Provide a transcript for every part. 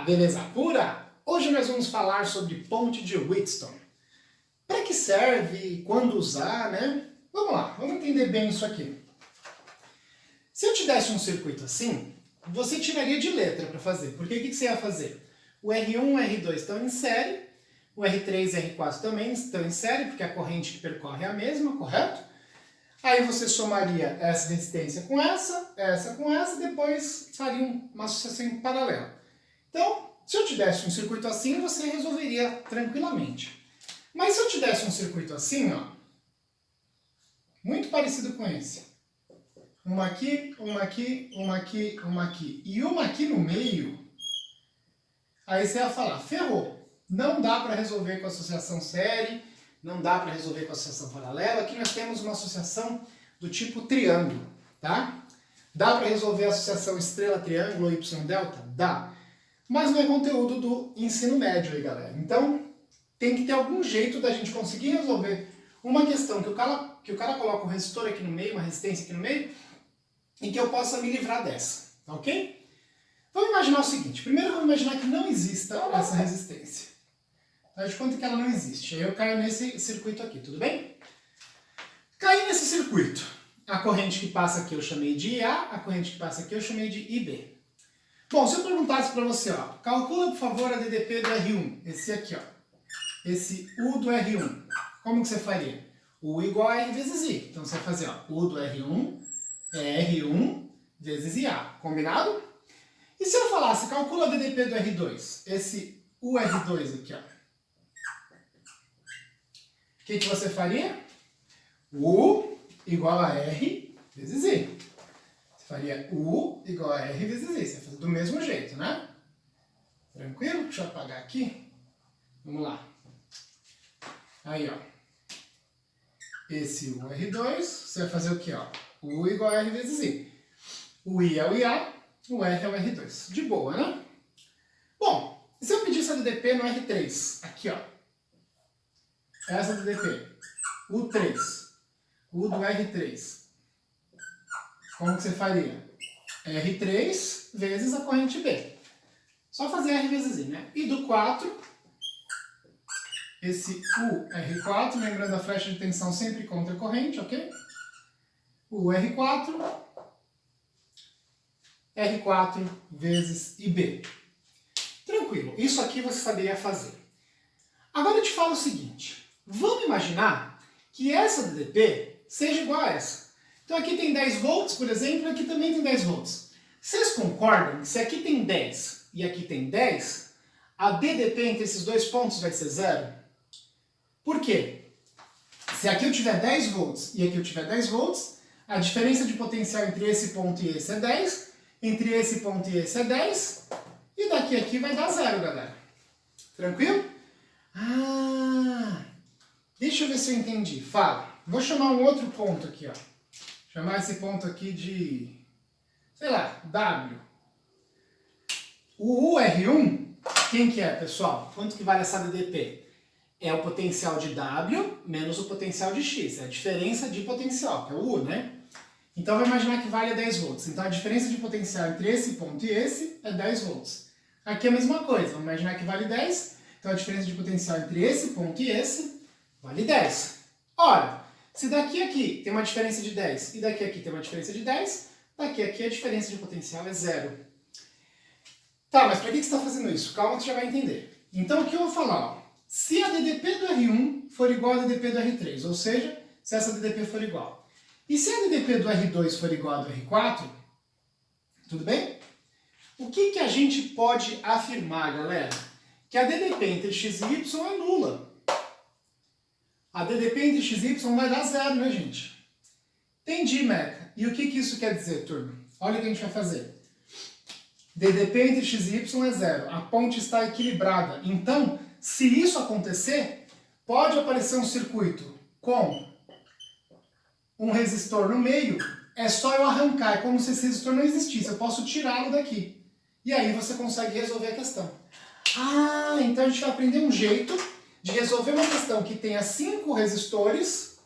Beleza pura? Hoje nós vamos falar sobre ponte de Wheatstone. Para que serve, quando usar, né? Vamos lá, vamos entender bem isso aqui. Se eu te desse um circuito assim, você tiraria de letra para fazer. Porque o que você ia fazer? O R1 e o R2 estão em série, o R3 e o R4 também estão em série, porque a corrente que percorre é a mesma, correto? Aí você somaria essa resistência com essa com essa, e depois faria uma associação em paralelo. Então, se eu te desse um circuito assim, você resolveria tranquilamente. Mas se eu te desse um circuito assim, ó, muito parecido com esse, uma aqui, uma aqui, uma aqui, uma aqui, e uma aqui no meio, aí você ia falar, ferrou, não dá para resolver com associação série, não dá para resolver com associação paralela, aqui nós temos uma associação do tipo triângulo, tá? Dá para resolver a associação estrela-triângulo ou y-delta? Dá. Mas não é conteúdo do ensino médio aí, galera. Então, tem que ter algum jeito da gente conseguir resolver uma questão que o cara coloca um resistor aqui no meio, uma resistência aqui no meio, e que eu possa me livrar dessa, tá ok? Vamos imaginar o seguinte. Primeiro vamos imaginar que não exista essa resistência. Faz de conta que ela não existe. Aí eu caio nesse circuito aqui, tudo bem? Caí nesse circuito. A corrente que passa aqui eu chamei de IA, a corrente que passa aqui eu chamei de IB. Bom, se eu perguntasse para você, ó, calcula por favor a DDP do R1, esse aqui, ó, esse U do R1, como que você faria? U igual a R vezes I. Então você vai fazer, ó, U do R1 é R1 vezes IA, combinado? E se eu falasse, calcula a DDP do R2, esse UR2 aqui, ó, o que você faria? U igual a R vezes I. Faria U igual a R vezes I. Você vai fazer do mesmo jeito, né? Tranquilo? Deixa eu apagar aqui. Vamos lá. Aí, ó. Esse UR2, você vai fazer o quê, ó? U igual a R vezes I. O I é o IA, o R é o R2. De boa, né? Bom, e se eu pedisse a DDP no R3? Aqui, ó. Essa DDP. U3. U do R3. Como que você faria? R3 vezes a corrente B. Só fazer R vezes I, né? E do 4, esse UR4, lembrando a flecha de tensão sempre contra a corrente, ok? O R4, R4 vezes IB. Tranquilo, isso aqui você saberia fazer. Agora eu te falo o seguinte, vamos imaginar que essa DDP seja igual a essa. Então aqui tem 10 volts, por exemplo, e aqui também tem 10 volts. Vocês concordam que se aqui tem 10 e aqui tem 10, a DDP entre esses dois pontos vai ser zero? Por quê? Se aqui eu tiver 10 volts e aqui eu tiver 10 volts, a diferença de potencial entre esse ponto e esse é 10, entre esse ponto e esse é 10, e daqui a aqui vai dar zero, galera. Tranquilo? Deixa eu ver se eu entendi. Fala. Vou chamar um outro ponto aqui, ó. Chamar esse ponto aqui de, sei lá, W. O UR1, quem que é, pessoal? Quanto que vale essa DDP? É o potencial de W menos o potencial de X. É a diferença de potencial, que é o U, né? Então, vai imaginar que vale 10 volts. Então, a diferença de potencial entre esse ponto e esse é 10 volts. Aqui é a mesma coisa. Vamos imaginar que vale 10. Então, a diferença de potencial entre esse ponto e esse vale 10. Ora, se daqui a aqui tem uma diferença de 10 e daqui a aqui tem uma diferença de 10, daqui a aqui a diferença de potencial é zero. Tá, mas para que você está fazendo isso? Calma que você já vai entender. Então o que eu vou falar? Ó, se a DDP do R1 for igual a DDP do R3, ou seja, se essa DDP for igual. E se a DDP do R2 for igual a do R4, tudo bem? O que a gente pode afirmar, galera? Que a DDP entre x e y é nula. A DDP entre x e y vai dar zero, né, gente? Entendi, Meca. E o que isso quer dizer, turma? Olha o que a gente vai fazer. DDP entre x e y é zero. A ponte está equilibrada. Então, se isso acontecer, pode aparecer um circuito com um resistor no meio. É só eu arrancar. É como se esse resistor não existisse. Eu posso tirá-lo daqui. E aí você consegue resolver a questão. Então a gente vai aprender um jeito de resolver uma questão que tenha 5 resistores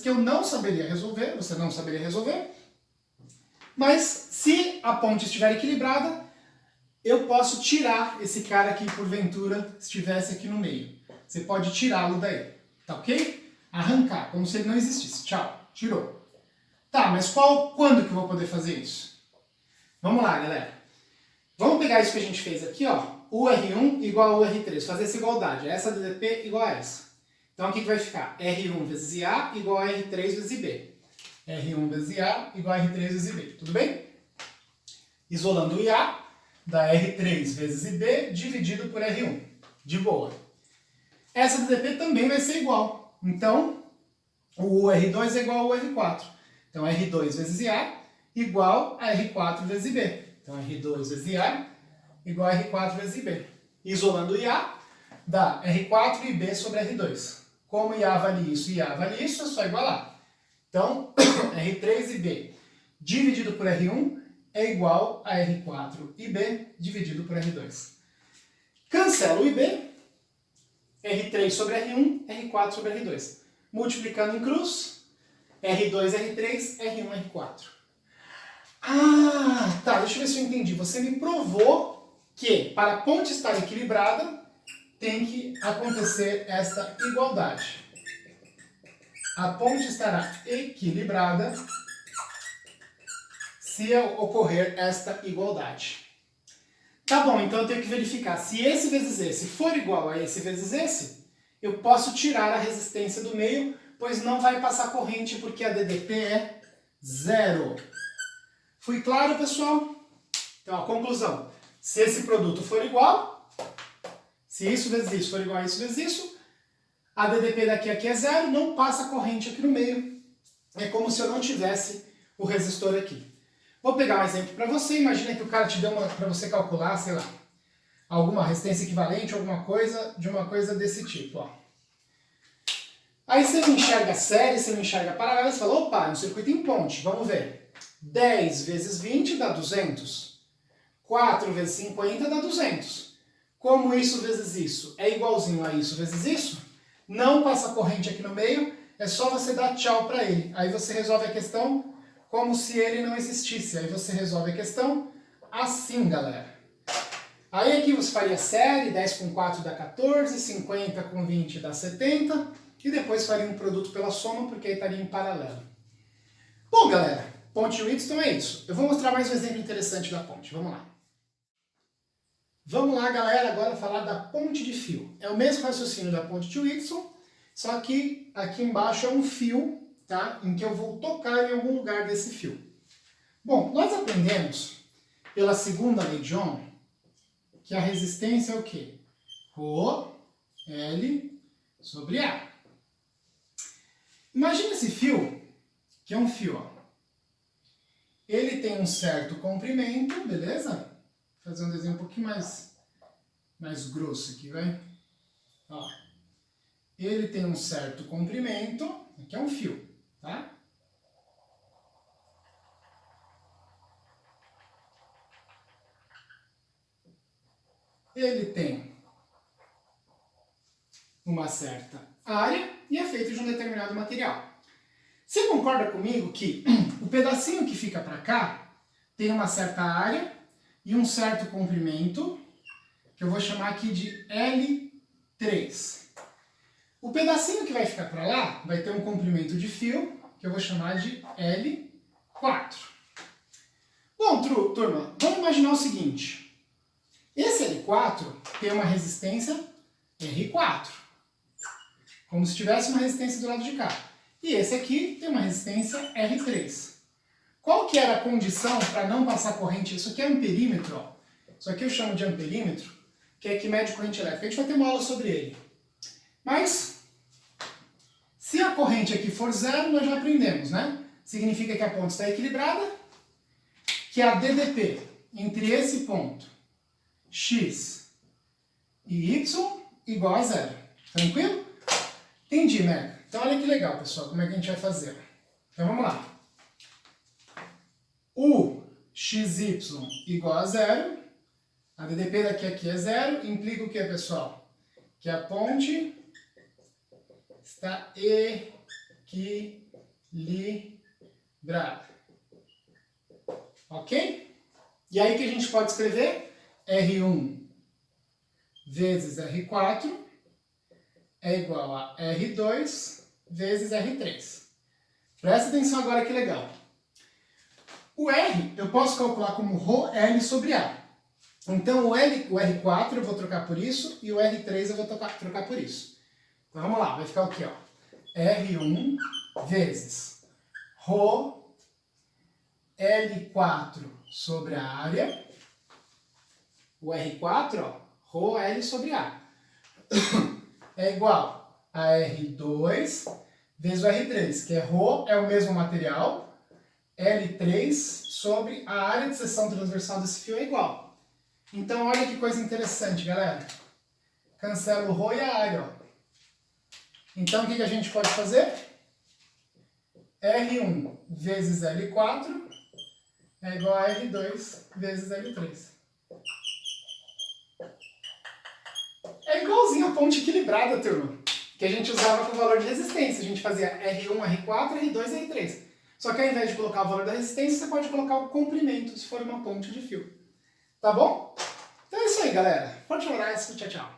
que eu não saberia resolver, você não saberia resolver, mas se a ponte estiver equilibrada, eu posso tirar esse cara aqui, porventura, estivesse aqui no meio. Você pode tirá-lo daí, tá ok? Arrancar, como se ele não existisse. Tchau, tirou. Tá, mas quando que eu vou poder fazer isso? Vamos lá, galera. Vamos pegar isso que a gente fez aqui, ó. UR1 igual a UR3, fazer essa igualdade. Essa DDP igual a essa. Então, o que vai ficar? R1 vezes IA igual a R3 vezes IB. R1 vezes IA igual a R3 vezes IB. Tudo bem? Isolando o IA, dá R3 vezes IB dividido por R1. De boa. Essa DDP também vai ser igual. Então, o UR2 é igual ao UR4. Então, R2 vezes IA igual a R4 vezes IB. Então, R2 vezes IA igual a R4 vezes IB. Isolando o IA, dá R4 e IB sobre R2. Como IA vale isso e IA vale isso, é só igualar. Então, R3 IB dividido por R1 é igual a R4 IB dividido por R2. Cancela o IB, R3 sobre R1, R4 sobre R2. Multiplicando em cruz, R2, R3, R1, R4. Ah, tá, deixa eu ver se eu entendi. Você me provou que para a ponte estar equilibrada, tem que acontecer esta igualdade. A ponte estará equilibrada se ocorrer esta igualdade. Tá bom, então eu tenho que verificar se esse vezes esse for igual a esse vezes esse, eu posso tirar a resistência do meio, pois não vai passar corrente porque a DDP é zero. Fui claro, pessoal? Então, a conclusão. Se esse produto for igual, se isso vezes isso for igual a isso vezes isso, a DDP daqui a aqui é zero, não passa corrente aqui no meio. É como se eu não tivesse o resistor aqui. Vou pegar um exemplo para você. Imagina que o cara te deu para você calcular, sei lá, alguma resistência equivalente, alguma coisa de uma coisa desse tipo, ó. Aí você não enxerga série, você não enxerga paralelo, você fala, opa, é um circuito em ponte, vamos ver. 10 vezes 20 dá 200. 4 vezes 50 dá 200. Como isso vezes isso é igualzinho a isso vezes isso, não passa corrente aqui no meio, é só você dar tchau para ele. Aí você resolve a questão como se ele não existisse. Aí você resolve a questão assim, galera. Aí aqui você faria série, 10 com 4 dá 14, 50 com 20 dá 70, e depois faria um produto pela soma, porque aí estaria em paralelo. Bom, galera, ponte de Wheatstone é isso. Eu vou mostrar mais um exemplo interessante da ponte. Vamos lá. Vamos lá, galera, agora falar da ponte de fio. É o mesmo raciocínio da ponte de Wheatstone, só que aqui embaixo é um fio, tá? Em que eu vou tocar em algum lugar desse fio. Bom, nós aprendemos pela segunda lei de Ohm que a resistência é o quê? Rho L sobre A. Imagina esse fio, que é um fio, ó. Ele tem um certo comprimento, beleza? Vou fazer um desenho um pouquinho mais grosso aqui, vai? Ó. Ele tem um certo comprimento, aqui é um fio, tá? Ele tem uma certa área e é feito de um determinado material. Você concorda comigo que o pedacinho que fica para cá tem uma certa área e um certo comprimento, que eu vou chamar aqui de L3. O pedacinho que vai ficar para lá vai ter um comprimento de fio, que eu vou chamar de L4. Bom, turma, vamos imaginar o seguinte. Esse L4 tem uma resistência R4, como se tivesse uma resistência do lado de cá. E esse aqui tem uma resistência R3. Qual que era a condição para não passar corrente? Isso aqui é amperímetro, ó. Isso aqui eu chamo de amperímetro, que é que mede corrente elétrica. A gente vai ter uma aula sobre ele. Mas, se a corrente aqui for zero, nós já aprendemos, né? Significa que a ponte está equilibrada, que a DDP entre esse ponto X e Y igual a zero. Tranquilo? Entendi, né? Então olha que legal, pessoal, como é que a gente vai fazer. Então vamos lá. O XY igual a zero, a DDP daqui a aqui é zero, implica o que, pessoal? Que a ponte está equilibrada. Ok? E aí que a gente pode escrever R1 vezes R4 é igual a R2 vezes R3. Presta atenção agora que legal. O R eu posso calcular como ρL sobre A. Então o R4 eu vou trocar por isso e o R3 eu vou trocar por isso. Então vamos lá, vai ficar o quê? Ó? R1 vezes ρ L4 sobre a área. O R4, ó, ρ L sobre A. É igual a R2 vezes o R3, que é ρ, é o mesmo material, L3 sobre a área de seção transversal desse fio é igual. Então, olha que coisa interessante, galera. Cancela o ρ e a área, ó. Então, o que a gente pode fazer? R1 vezes L4 é igual a R2 vezes L3. É igualzinho a ponte equilibrada, turma, que a gente usava com o valor de resistência. A gente fazia R1, R4, R2, R3. Só que ao invés de colocar o valor da resistência, você pode colocar o comprimento, se for uma ponte de fio. Tá bom? Então é isso aí, galera. Forte abraço, tchau, tchau.